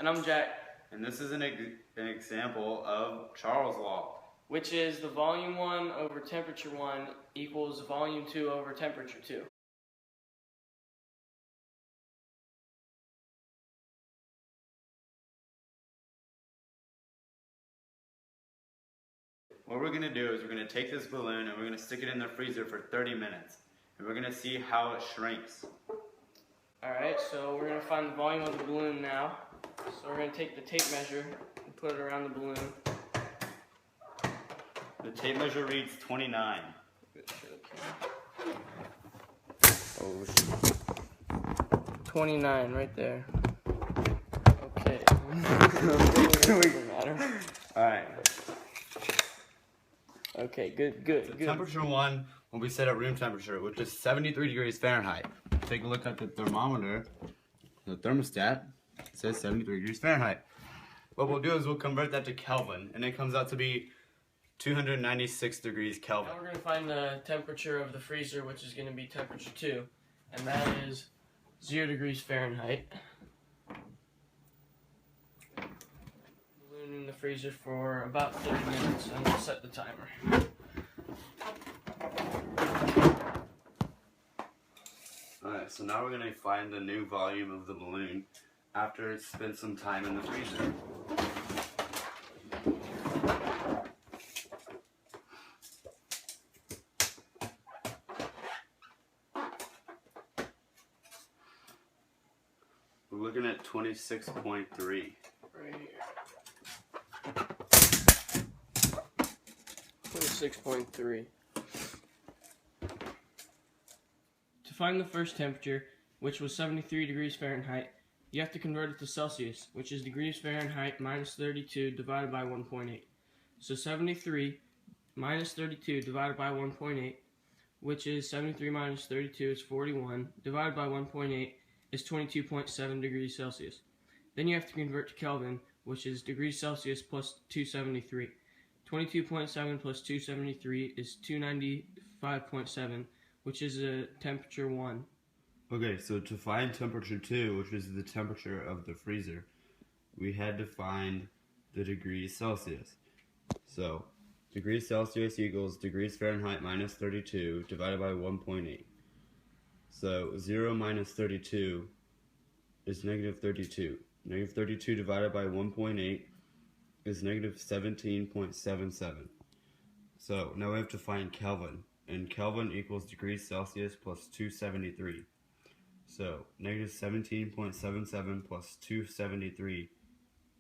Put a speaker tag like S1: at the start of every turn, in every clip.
S1: And I'm Jack.
S2: And this is an example of Charles' law,
S1: which is the volume 1 over temperature 1 equals volume 2 over temperature 2.
S2: What we're going to do is we're going to take this balloon and we're going to stick it in the freezer for 30 minutes. And we're going to see how it shrinks.
S1: Alright, so we're going to find the volume of the balloon now. So we're going to take the tape measure and put it around the balloon.
S2: The tape measure reads 29.
S1: Oh, 29 right there. Okay. Doesn't matter.
S2: Alright.
S1: Okay, good.
S2: Temperature 1 will be set at room temperature, which is 73 degrees Fahrenheit. Take a look at the thermometer. The thermostat says 73 degrees Fahrenheit. What we'll do is we'll convert that to Kelvin, and it comes out to be 296 degrees Kelvin.
S1: Now we're going to find the temperature of the freezer, which is going to be temperature 2, and that is 0 degrees Fahrenheit. Balloon in the freezer for about 30 minutes, and we'll set the timer.
S2: Alright, so now we're going to find the new volume of the balloon after it's spent some time in the freezer. We're looking at 26.3.
S1: Right here. 26.3. To find the first temperature, which was 73 degrees Fahrenheit, you have to convert it to Celsius, which is degrees Fahrenheit minus 32 divided by 1.8. So 73 minus 32 divided by 1.8, which is 73 minus 32 is 41, divided by 1.8 is 22.7 degrees Celsius. Then you have to convert to Kelvin, which is degrees Celsius plus 273. 22.7 plus 273 is 295.7, which is a temperature 1.
S2: Okay, so to find temperature 2, which is the temperature of the freezer, we had to find the degrees Celsius. So, degrees Celsius equals degrees Fahrenheit minus 32 divided by 1.8. So, 0 minus 32 is negative 32. Negative 32 divided by 1.8 is negative 17.77. So, now we have to find Kelvin. And Kelvin equals degrees Celsius plus 273. So, negative 17.77 plus 273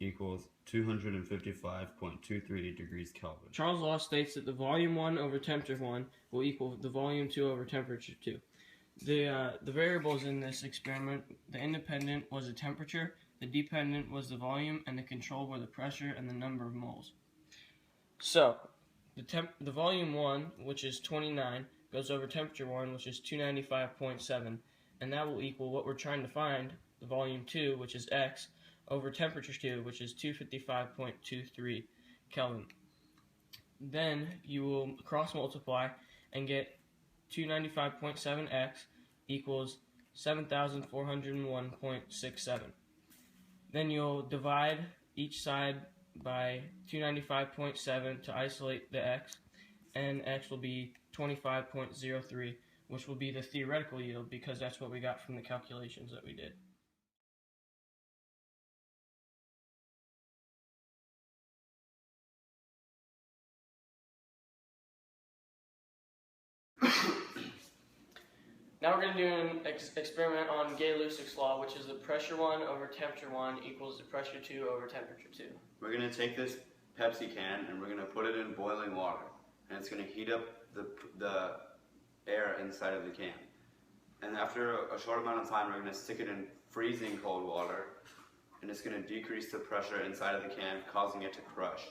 S2: equals 255.23 degrees Kelvin.
S1: Charles' law states that the volume 1 over temperature 1 will equal the volume 2 over temperature 2. The variables in this experiment, the independent was the temperature, the dependent was the volume, and the control were the pressure and the number of moles. So, the volume 1, which is 29, goes over temperature 1, which is 295.7, and that will equal what we're trying to find, the volume 2, which is X, over temperature 2, which is 255.23 Kelvin. Then you will cross multiply and get 295.7x equals 7,401.67. Then you'll divide each side by 295.7 to isolate the x, and x will be 25.03, which will be the theoretical yield because that's what we got from the calculations that we did. Now we're going to do an experiment on Gay-Lussac's law, which is the pressure 1 over temperature 1 equals the pressure 2 over temperature 2.
S2: We're going to take this Pepsi can and we're going to put it in boiling water. And it's going to heat up the air inside of the can. And after a short amount of time, we're going to stick it in freezing cold water. And it's going to decrease the pressure inside of the can, causing it to crush.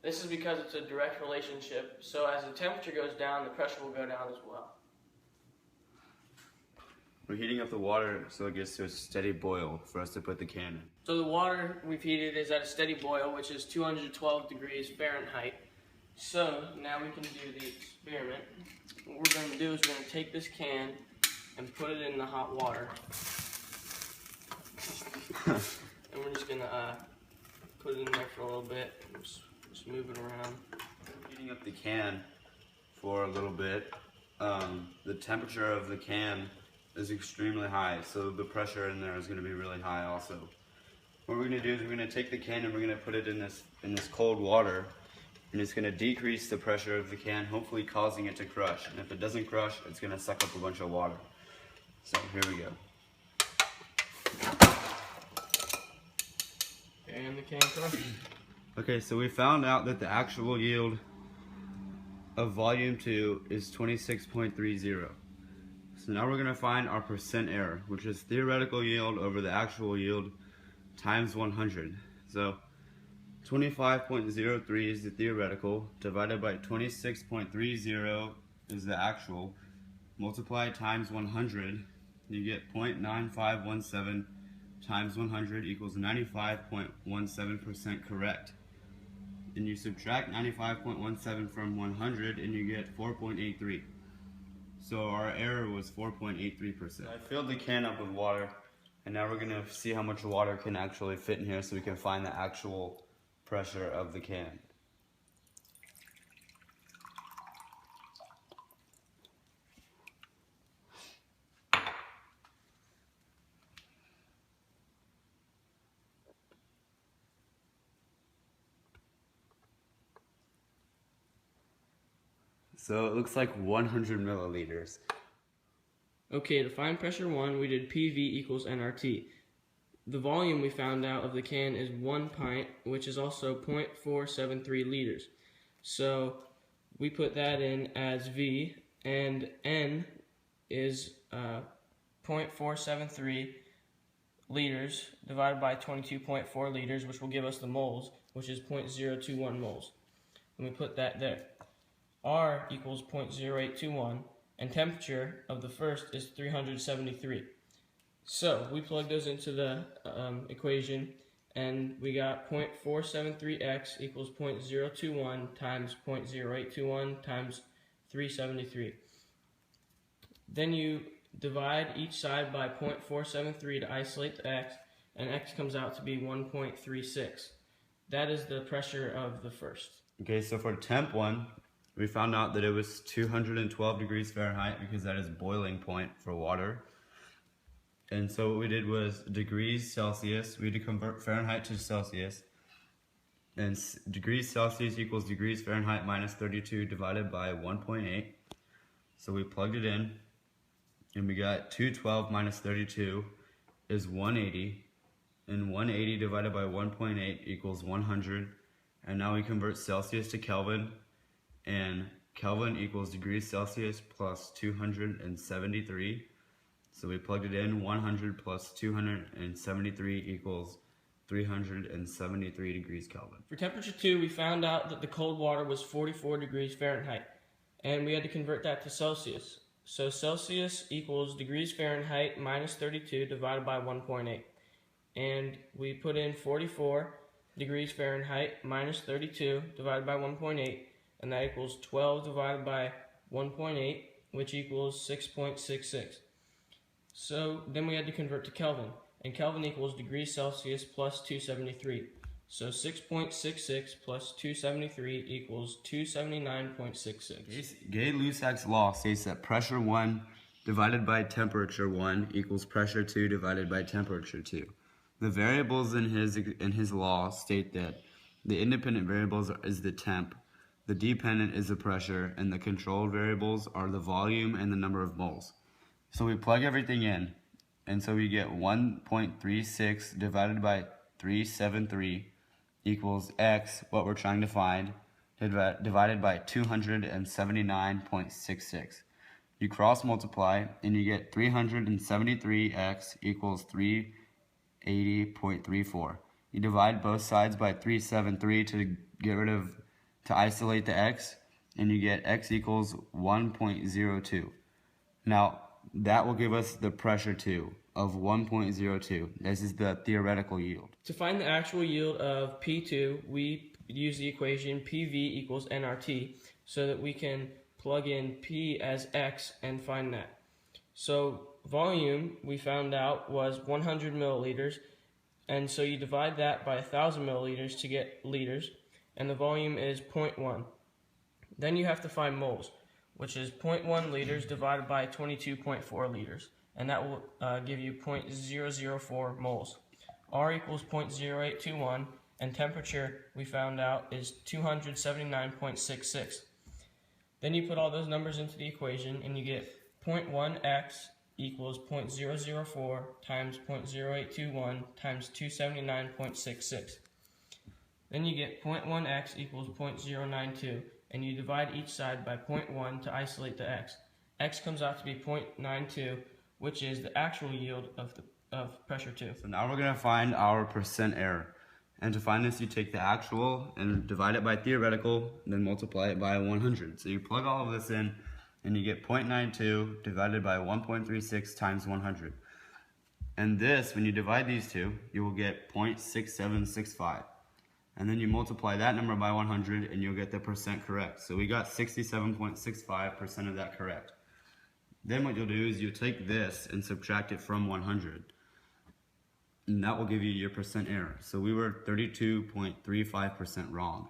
S1: This is because it's a direct relationship. So as the temperature goes down, the pressure will go down as well.
S2: We're heating up the water so it gets to a steady boil for us to put the can in.
S1: So the water we've heated is at a steady boil, which is 212 degrees Fahrenheit. So now we can do the experiment. What we're going to do is we're going to take this can and put it in the hot water. And we're just going gonna put it in there for a little bit. Just move it around.
S2: Heating up the can for a little bit. The temperature of the can is extremely high, so the pressure in there is going to be really high also. What we're going to do is we're going to take the can and we're going to put it in this cold water, and it's going to decrease the pressure of the can, hopefully causing it to crush. And if it doesn't crush, it's going to suck up a bunch of water. So here we go.
S1: And the can crushed.
S2: Okay, so we found out that the actual yield of volume 2 is 26.30. So now we're going to find our percent error, which is theoretical yield over the actual yield times 100. So 25.03 is the theoretical, divided by 26.30 is the actual, multiplied times 100, you get 0.9517 times 100 equals 95.17% correct. And you subtract 95.17 from 100 and you get 4.83. So our error was 4.83%. I filled the can up with water, and now we're going to see how much water can actually fit in here so we can find the actual pressure of the can. So it looks like 100 milliliters.
S1: Okay, to find pressure 1, we did PV equals nRT. The volume we found out of the can is 1 pint, which is also 0.473 liters. So we put that in as V, and N is 0.473 liters divided by 22.4 liters, which will give us the moles, which is 0.021 moles. And we put that there. R equals 0.0821, and temperature of the first is 373. So we plug those into the equation, and we got 0.473x equals 0.021 times 0.0821 times 373. Then you divide each side by 0.473 to isolate the x, and x comes out to be 1.36. That is the pressure of the first.
S2: Okay, so for temp 1, we found out that it was 212 degrees Fahrenheit because that is boiling point for water. And so what we did was degrees Celsius. We had to convert Fahrenheit to Celsius. And degrees Celsius equals degrees Fahrenheit minus 32 divided by 1.8. So we plugged it in, and we got 212 minus 32 is 180. And 180 divided by 1.8 equals 100. And now we convert Celsius to Kelvin. And Kelvin equals degrees Celsius plus 273. So we plugged it in, 100 plus 273 equals 373 degrees Kelvin.
S1: For temperature 2, we found out that the cold water was 44 degrees Fahrenheit, and we had to convert that to Celsius. So Celsius equals degrees Fahrenheit minus 32 divided by 1.8. And we put in 44 degrees Fahrenheit minus 32 divided by 1.8, and that equals 12 divided by 1.8, which equals 6.66. So then we had to convert to Kelvin, and Kelvin equals degrees Celsius plus 273. So 6.66 plus 273 equals 279.66.
S2: Gay-Lussac's law states that pressure 1 divided by temperature 1 equals pressure 2 divided by temperature 2. The variables in his law state that the independent variables is the temp, the dependent is the pressure, and the controlled variables are the volume and the number of moles. So we plug everything in, and so we get 1.36 divided by 373 equals x, what we're trying to find, divided by 279.66. You cross multiply, and you get 373x equals 380.34. You divide both sides by 373 to isolate the x, and you get x equals 1.02. Now, that will give us the pressure 2 of 1.02. This is the theoretical yield.
S1: To find the actual yield of P2, we use the equation PV equals nRT so that we can plug in P as x and find that. So volume, we found out, was 100 milliliters. And so you divide that by 1,000 milliliters to get liters, and the volume is 0.1. Then you have to find moles, which is 0.1 liters divided by 22.4 liters, and that will give you 0.004 moles. R equals 0.0821, and temperature, we found out, is 279.66. Then you put all those numbers into the equation, and you get 0.1x equals 0.004 times 0.0821 times 279.66. Then you get 0.1x equals 0.092, and you divide each side by 0.1 to isolate the x. X comes out to be 0.92, which is the actual yield of pressure 2.
S2: So now we're going to find our percent error. And to find this, you take the actual and divide it by theoretical, then multiply it by 100. So you plug all of this in, and you get 0.92 divided by 1.36 times 100. And this, when you divide these two, you will get 0.6765. And then you multiply that number by 100, and you'll get the percent correct. So we got 67.65% of that correct. Then what you'll do is you take this and subtract it from 100. And that will give you your percent error. So we were 32.35% wrong.